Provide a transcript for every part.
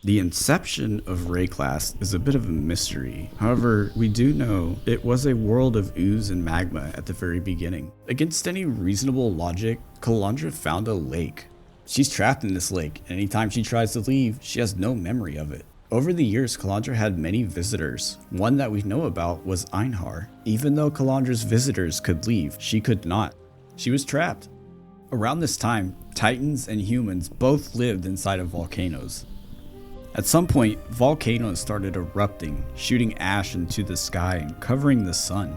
The inception of Rayclast is a bit of a mystery. However, we do know it was a world of ooze and magma at the very beginning. Against any reasonable logic, Kalandra found a lake. She's trapped in this lake, and anytime she tries to leave, she has no memory of it. Over the years, Kalandra had many visitors. One that we know about was Einhar. Even though Kalandra's visitors could leave, she could not. She was trapped. Around this time, Titans and humans both lived inside of volcanoes. At some point, volcanoes started erupting, shooting ash into the sky and covering the sun.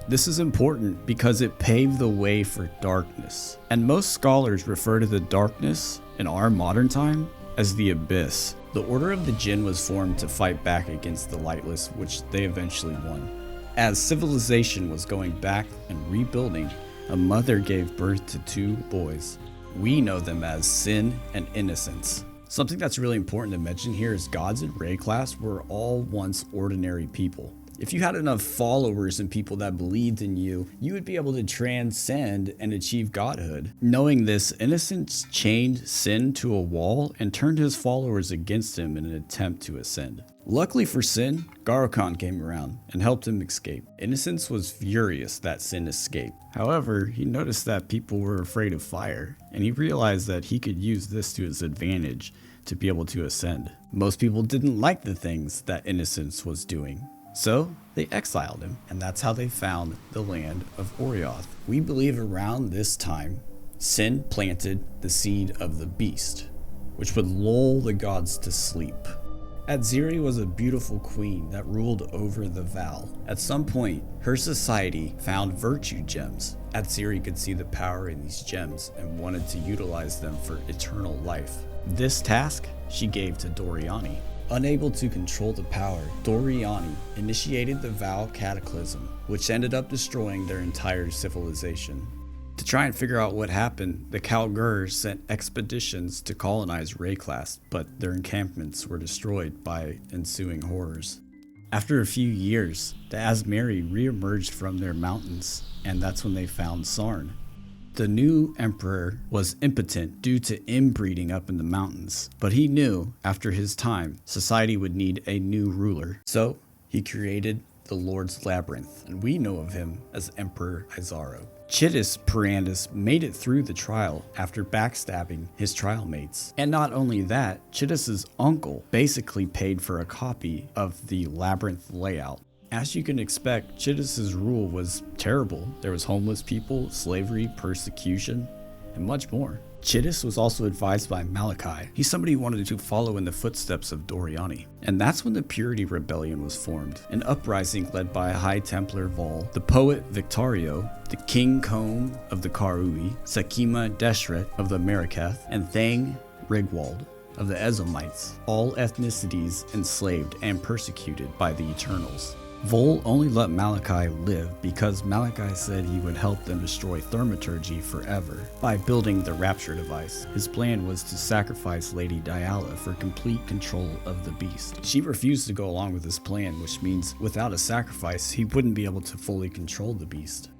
This is important because it paved the way for darkness, and most scholars refer to the darkness in our modern time as the Abyss. The Order of the Djinn was formed to fight back against the Lightless, which they eventually won. As civilization was going back and rebuilding, a mother gave birth to two boys. We know them as Sin and Innocence. Something that's really important to mention here is gods in Rayclast were all once ordinary people. If you had enough followers and people that believed in you, you would be able to transcend and achieve godhood. Knowing this, Innocence chained Sin to a wall and turned his followers against him in an attempt to ascend. Luckily for Sin, Garuhkan came around and helped him escape. Innocence was furious that Sin escaped. However, he noticed that people were afraid of fire, and he realized that he could use this to his advantage to be able to ascend. Most people didn't like the things that Innocence was doing, so they exiled him, and that's how they found the land of Orioth. We believe around this time, Sin planted the seed of the beast, which would lull the gods to sleep. Atziri was a beautiful queen that ruled over the Voll. At some point, her society found virtue gems. Atziri could see the power in these gems and wanted to utilize them for eternal life. This task she gave to Doryani. Unable to control the power, Doryani initiated the Voll Cataclysm, which ended up destroying their entire civilization. To try and figure out what happened, the Kalguur sent expeditions to colonize Rayclast, but their encampments were destroyed by ensuing horrors. After a few years, the Azmeri re-emerged from their mountains, and that's when they found Sarn. The new emperor was impotent due to inbreeding up in the mountains, but he knew, after his time, society would need a new ruler. So, he created the Lord's Labyrinth, and we know of him as Emperor Izaro. Chitus Perandus made it through the trial after backstabbing his trial mates. And not only that, Chitus's uncle basically paid for a copy of the Labyrinth layout. As you can expect, Chitus's rule was terrible. There was homeless people, slavery, persecution, and much more. Chitus was also advised by Malachai. He's somebody who wanted to follow in the footsteps of Doryani. And that's when the Piety Rebellion was formed, an uprising led by High Templar Voll, the poet Victario, the King Combe of the Karui, Sakima Deshret of the Mariketh, and Thang Rigwald of the Ezomites, all ethnicities enslaved and persecuted by the Eternals. Voll only let Malachai live because Malachai said he would help them destroy thaumaturgy forever by building the Rapture Device. His plan was to sacrifice Lady Dialla for complete control of the beast. She refused to go along with his plan, which means without a sacrifice, he wouldn't be able to fully control the beast.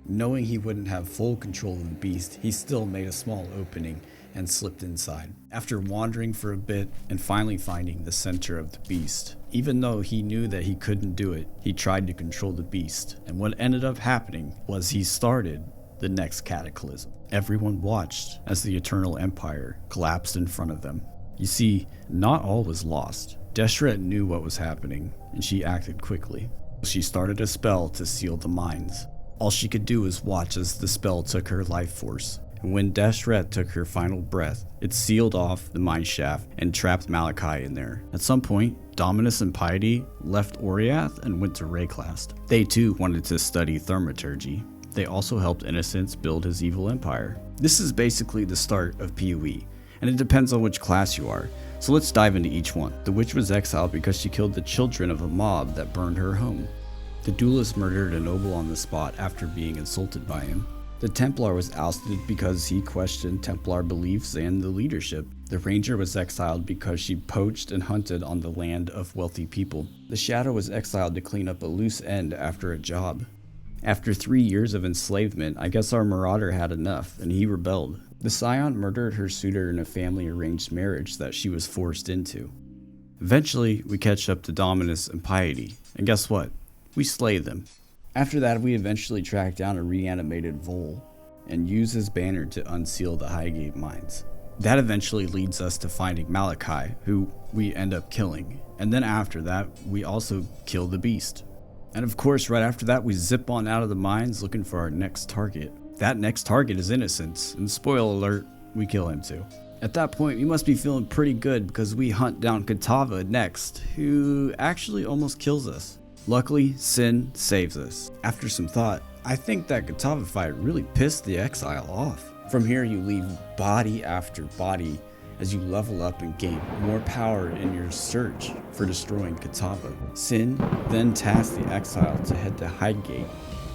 Knowing he wouldn't have full control of the beast, he still made a small opening and slipped inside. After wandering for a bit and finally finding the center of the beast, even though he knew that he couldn't do it, he tried to control the beast. And what ended up happening was he started the next cataclysm. Everyone watched as the Eternal Empire collapsed in front of them. You see, not all was lost. Deshret knew what was happening, and she acted quickly. She started a spell to seal the mines. All she could do was watch as the spell took her life force. And when Deshret took her final breath, it sealed off the mine shaft and trapped Malachai in there. At some point, Dominus and Piety left Orioth and went to Rayclast. They too wanted to study thaumaturgy. They also helped Innocence build his evil empire. This is basically the start of PoE, and it depends on which class you are. So let's dive into each one. The witch was exiled because she killed the children of a mob that burned her home. The duelist murdered a noble on the spot after being insulted by him. The Templar was ousted because he questioned Templar beliefs and the leadership. The Ranger was exiled because she poached and hunted on the land of wealthy people. The Shadow was exiled to clean up a loose end after a job. After 3 years of enslavement, I guess our Marauder had enough, and he rebelled. The Scion murdered her suitor in a family-arranged marriage that she was forced into. Eventually, we catch up to Dominus and Piety, and guess what? We slay them. After that, we eventually track down a reanimated Voll and use his banner to unseal the Highgate mines. That eventually leads us to finding Malachai, who we end up killing, and then after that, we also kill the beast. And of course, right after that, we zip on out of the mines looking for our next target. That next target is Innocence, and spoiler alert, we kill him too. At that point, we must be feeling pretty good because we hunt down Kitava next, who actually almost kills us. Luckily, Sin saves us. After some thought, I think that Kitava fight really pissed the exile off. From here, you leave body after body as you level up and gain more power in your search for destroying Kitava. Sin then tasks the exile to head to Highgate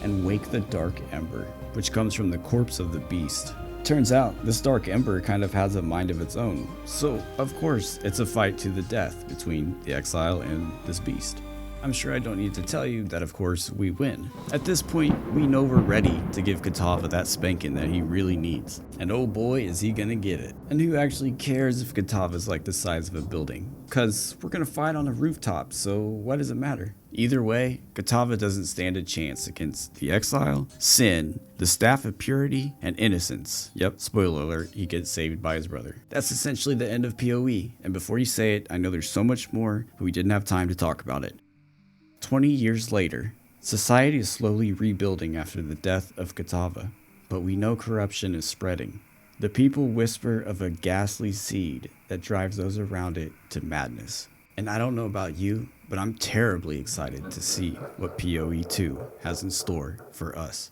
and wake the Dark Ember, which comes from the corpse of the beast. Turns out, this Dark Ember kind of has a mind of its own, so of course it's a fight to the death between the exile and this beast. I'm sure I don't need to tell you that of course we win. At this point, we know we're ready to give Kitava that spanking that he really needs. And oh boy is he gonna get it. And who actually cares if Kitava's like the size of a building? Cause we're gonna fight on a rooftop, so what does it matter? Either way, Kitava doesn't stand a chance against the exile, Sin, the Staff of Purity, and Innocence. Yep, spoiler alert, he gets saved by his brother. That's essentially the end of PoE, and before you say it, I know there's so much more, but we didn't have time to talk about it. 20 years later, society is slowly rebuilding after the death of Kitava, but we know corruption is spreading. The people whisper of a ghastly seed that drives those around it to madness. And I don't know about you, but I'm terribly excited to see what PoE 2 has in store for us.